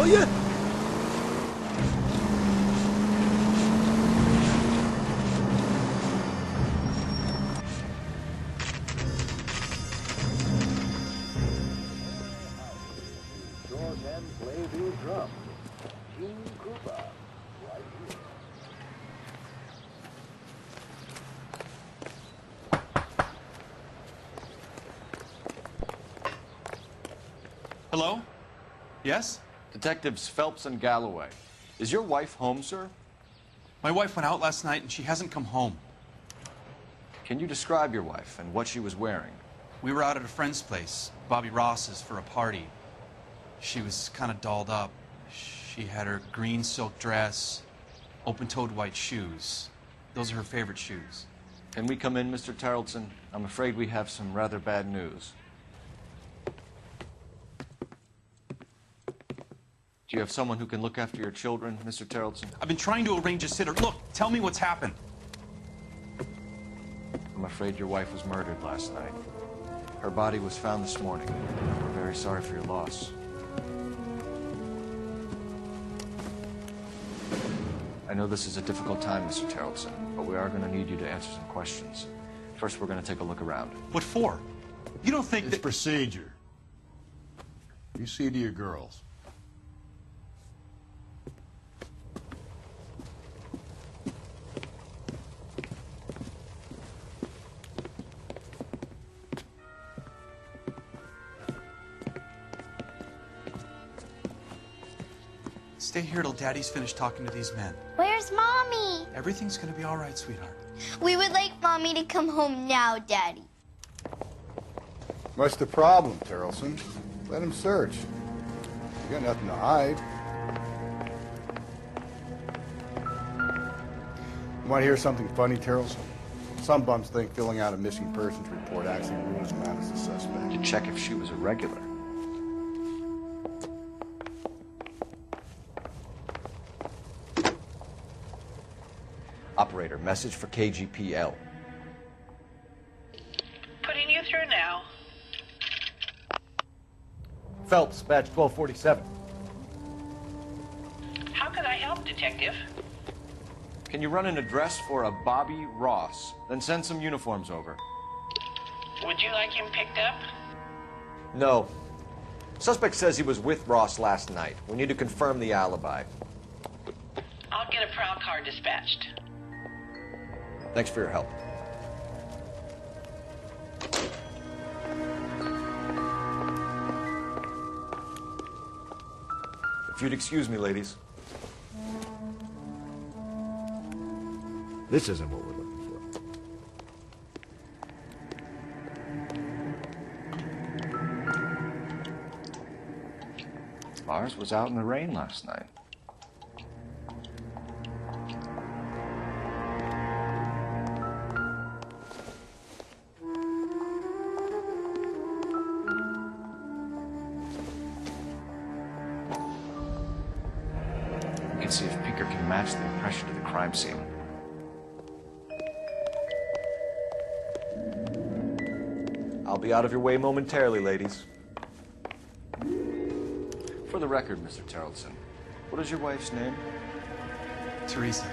will you? Hello? Yes? Detectives Phelps and Galloway. Is your wife home, sir? My wife went out last night and she hasn't come home. Can you describe your wife and what she was wearing? We were out at a friend's place, Bobby Ross's, for a party. She was kind of dolled up. She had her green silk dress, open-toed white shoes. Those are her favorite shoes. Can we come in, Mr. Tarleton? I'm afraid we have some rather bad news. Do you have someone who can look after your children, Mr. Tarleton? I've been trying to arrange a sitter. Look, tell me what's happened. I'm afraid your wife was murdered last night. Her body was found this morning. We're very sorry for your loss. I know this is a difficult time, Mr. Tarleton, but we are going to need you to answer some questions. First, we're going to take a look around. What for? You don't think It's that... procedure. You see to your girls. Stay here till Daddy's finished talking to these men. Where's Mommy? Everything's gonna be all right, sweetheart. We would like Mommy to come home now, Daddy. What's the problem, Tarleton? Let him search. You got nothing to hide. You want to hear something funny, Tarleton? Some bums think filling out a missing persons report actually rules him out as a suspect. To check if she was a regular. Operator, message for KGPL. Putting you through now. Phelps, badge 1247. How can I help, Detective? Can you run an address for a Bobby Ross? Then send some uniforms over. Would you like him picked up? No. Suspect says he was with Ross last night. We need to confirm the alibi. I'll get a prowl car dispatched. Thanks for your help. If you'd excuse me, ladies. This isn't what we're looking for. Ours was out in the rain last night. See if Pinker can match the impression of the crime scene. I'll be out of your way momentarily, ladies. For the record, Mr. Tarleton, what is your wife's name? Teresa.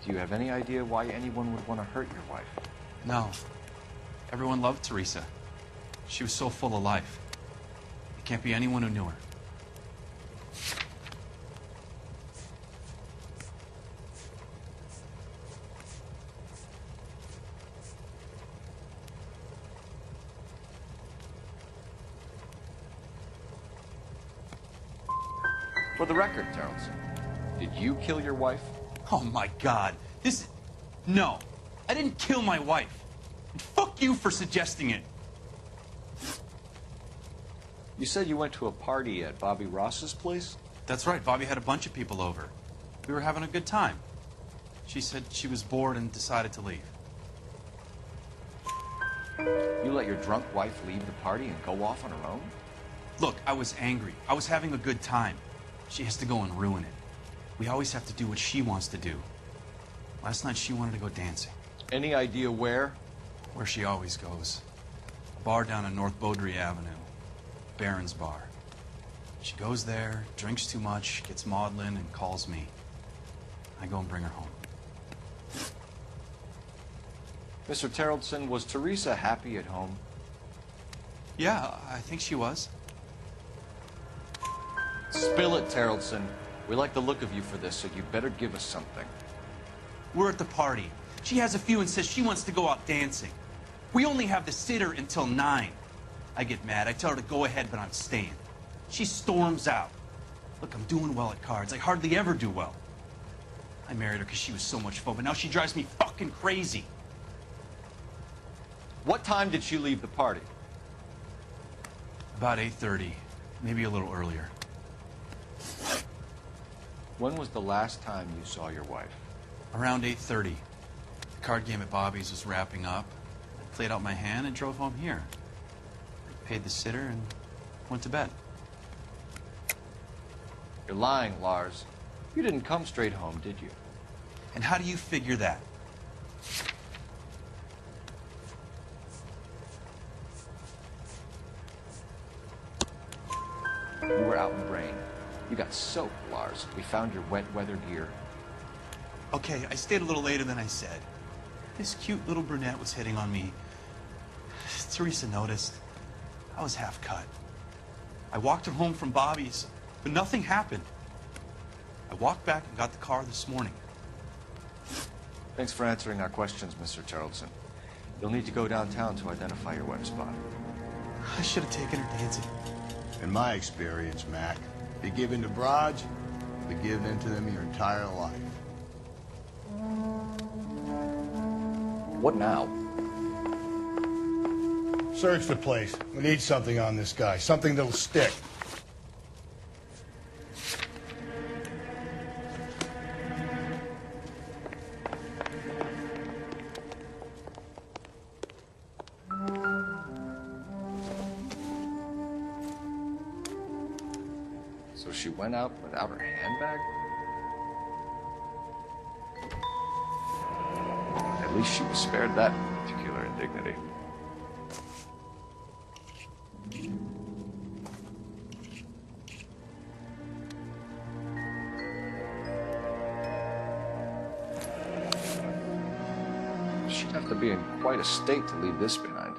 Do you have any idea why anyone would want to hurt your wife? No. Everyone loved Teresa. She was so full of life. It can't be anyone who knew her. For the record, Tarleton, did you kill your wife? Oh my God. No. I didn't kill my wife. And fuck you for suggesting it. You said you went to a party at Bobby Ross's place? That's right. Bobby had a bunch of people over. We were having a good time. She said she was bored and decided to leave. You let your drunk wife leave the party and go off on her own? Look, I was angry. I was having a good time. She has to go and ruin it. We always have to do what she wants to do. Last night she wanted to go dancing. Any idea where? Where she always goes. A bar down on North Beaudry Avenue. Barron's Bar. She goes there, drinks too much, gets maudlin, and calls me. I go and bring her home. Mr. Terrellson, was Teresa happy at home? Yeah, I think she was. Spill it, Terrellson. We like the look of you for this, so you better give us something. We're at the party. She has a few and says she wants to go out dancing. We only have the sitter until 9. I get mad. I tell her to go ahead, but I'm staying. She storms out. Look, I'm doing well at cards. I hardly ever do well. I married her because she was so much fun, but now she drives me fucking crazy. What time did she leave the party? About 8:30, maybe a little earlier. When was the last time you saw your wife? Around 8:30. The card game at Bobby's was wrapping up. I played out my hand and drove home here. I paid the sitter and went to bed. You're lying, Lars. You didn't come straight home, did you? And how do you figure that? You were out in the rain. You got soaked, Lars. We found your wet weather gear. Okay, I stayed a little later than I said. This cute little brunette was hitting on me. Teresa noticed. I was half cut. I walked her home from Bobby's, but nothing happened. I walked back and got the car this morning. Thanks for answering our questions, Mr. Terrellson. You'll need to go downtown to identify your wife's body. I should have taken her dancing. In my experience, Mac, you give in to broads, you'll be giving in to them your entire life. What now? Search the place. We need something on this guy, something that'll stick. So she went out without her handbag? At least she was spared that particular indignity. She'd have to be in quite a state to leave this behind.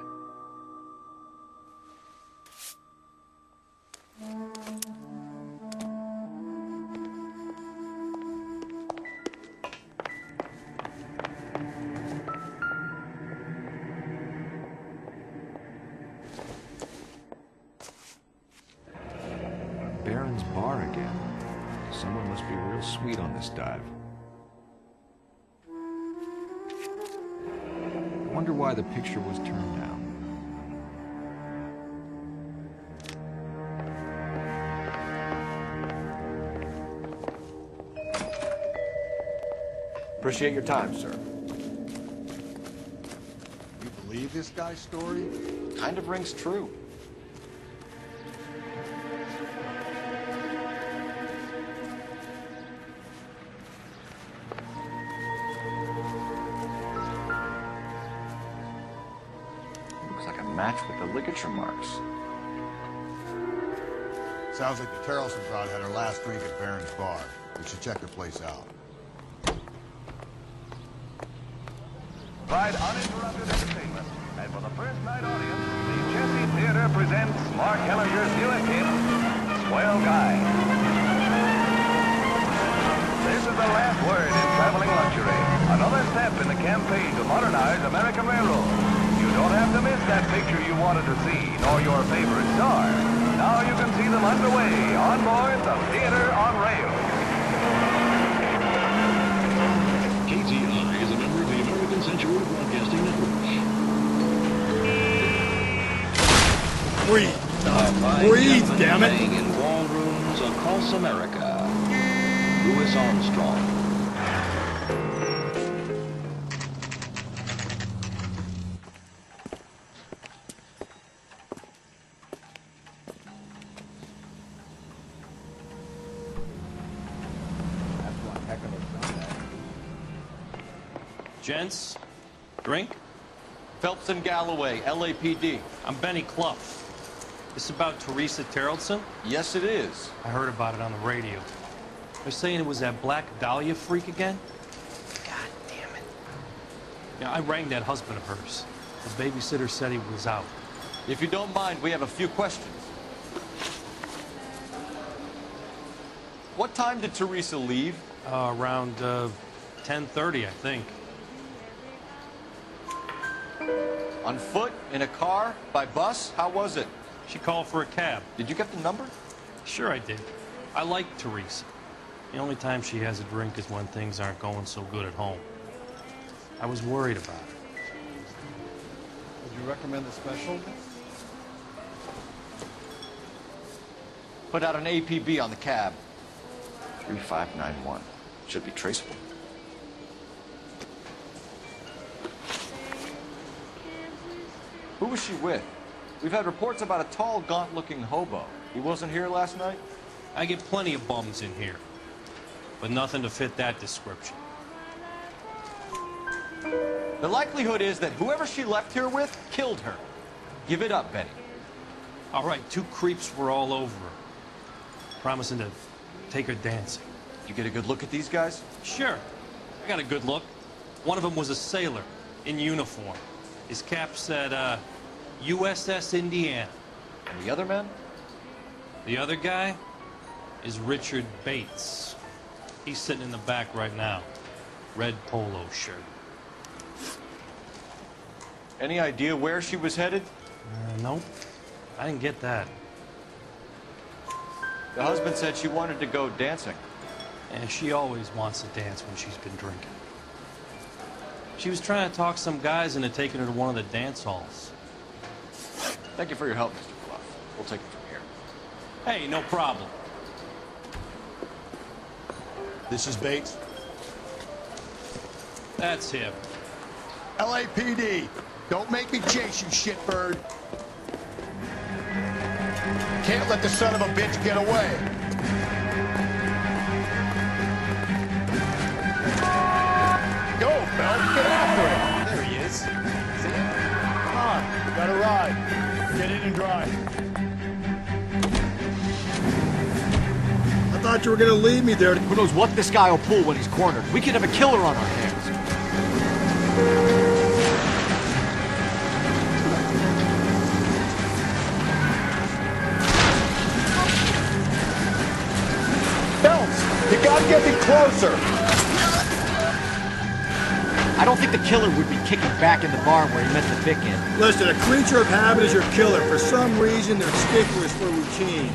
Baron's bar again. Someone must be real sweet on this dive. I wonder why the picture was turned down. Appreciate your time, sir. You believe this guy's story? Kind of rings true. Looks like a match with the ligature marks. Sounds like the Terrellson crowd had her last drink at Barron's bar. We should check the place out. Provide uninterrupted entertainment. And for the first night audience, the Jesse Theater presents Mark Hellinger's newest hit, Swell Guy. This is the last word in traveling luxury. Another step in the campaign to modernize American Railroad. You don't have to miss that picture you wanted to see, nor your favorite star. Now you can see them underway on board the Theater on Rail. KTI is a member of the American Century Broadcasting Network. Breathe! Breathe, damn it! In ballrooms across America. Louis Armstrong. Gents, drink? Phelps and Galloway, LAPD. I'm Benny Clough. This about Teresa Terrellson? Yes, it is. I heard about it on the radio. They're saying it was that Black Dahlia freak again? God damn it. Yeah, I rang that husband of hers. The babysitter said he was out. If you don't mind, we have a few questions. What time did Teresa leave? Around 10:30, I think. On foot? In a car? By bus? How was it? She called for a cab. Did you get the number? Sure I did. I like Teresa. The only time she has a drink is when things aren't going so good at home. I was worried about her. Would you recommend the special? Put out an APB on the cab. 3591. Should be traceable. Who was she with? We've had reports about a tall, gaunt-looking hobo. He wasn't here last night? I get plenty of bums in here, but nothing to fit that description. The likelihood is that whoever she left here with killed her. Give it up, Betty. All right, 2 creeps were all over her, promising to take her dancing. You get a good look at these guys? Sure. I got a good look. One of them was a sailor in uniform. His cap said, USS Indiana. And the other men? The other guy is Richard Bates. He's sitting in the back right now. Red polo shirt. Any idea where she was headed? Nope. I didn't get that. The husband said she wanted to go dancing. And she always wants to dance when she's been drinking. She was trying to talk some guys into taking her to one of the dance halls. Thank you for your help, Mr. Fluff. We'll take it from here. Hey, no problem. This is Bates. That's him. LAPD. Don't make me chase you, shitbird. Can't let the son of a bitch get away. Go, Phelps. Get after it. There he is. See him? Come on. We got a ride. Get in and drive. I thought you were going to leave me there. Who knows what this guy will pull when he's cornered? We could have a killer on our hands. Phelps, you gotta get me closer. I don't think the killer would be kicking back in the barn where he meant to pick in. Listen, a creature of habit is your killer. For some reason, they're sticklers for routine.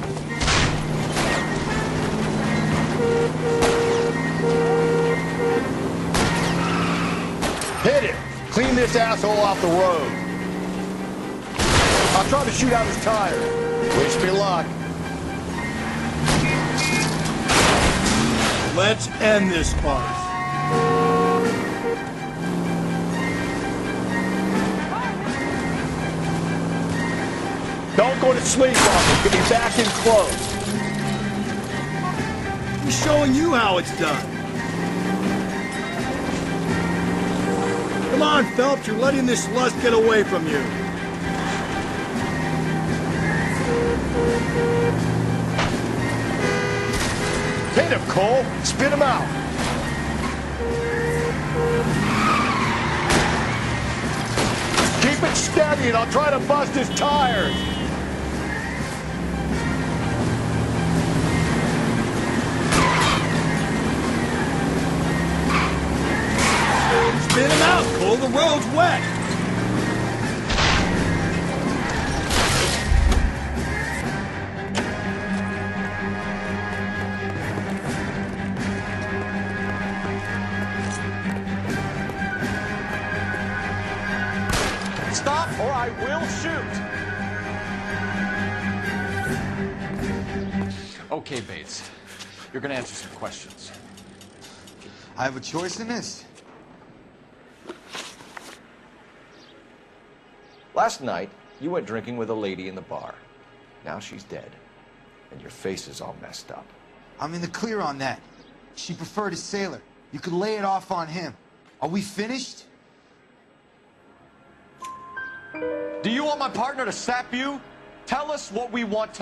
Hit it. Clean this asshole off the road. I'll try to shoot out his tires. Wish me luck. Let's end this farce. Don't go to sleep on me. Get me back in close. He's showing you how it's done. Come on, Phelps, you're letting this lust get away from you. Hit him, Cole. Spit him out. Keep it steady and I'll try to bust his tires. Spit him out, Cole. The road's wet. Stop or I will shoot. Okay, Bates. You're gonna answer some questions. I have a choice in this. Last night, you went drinking with a lady in the bar. Now she's dead. And your face is all messed up. I'm in the clear on that. She preferred a sailor. You could lay it off on him. Are we finished? Do you want my partner to sap you? Tell us what we want to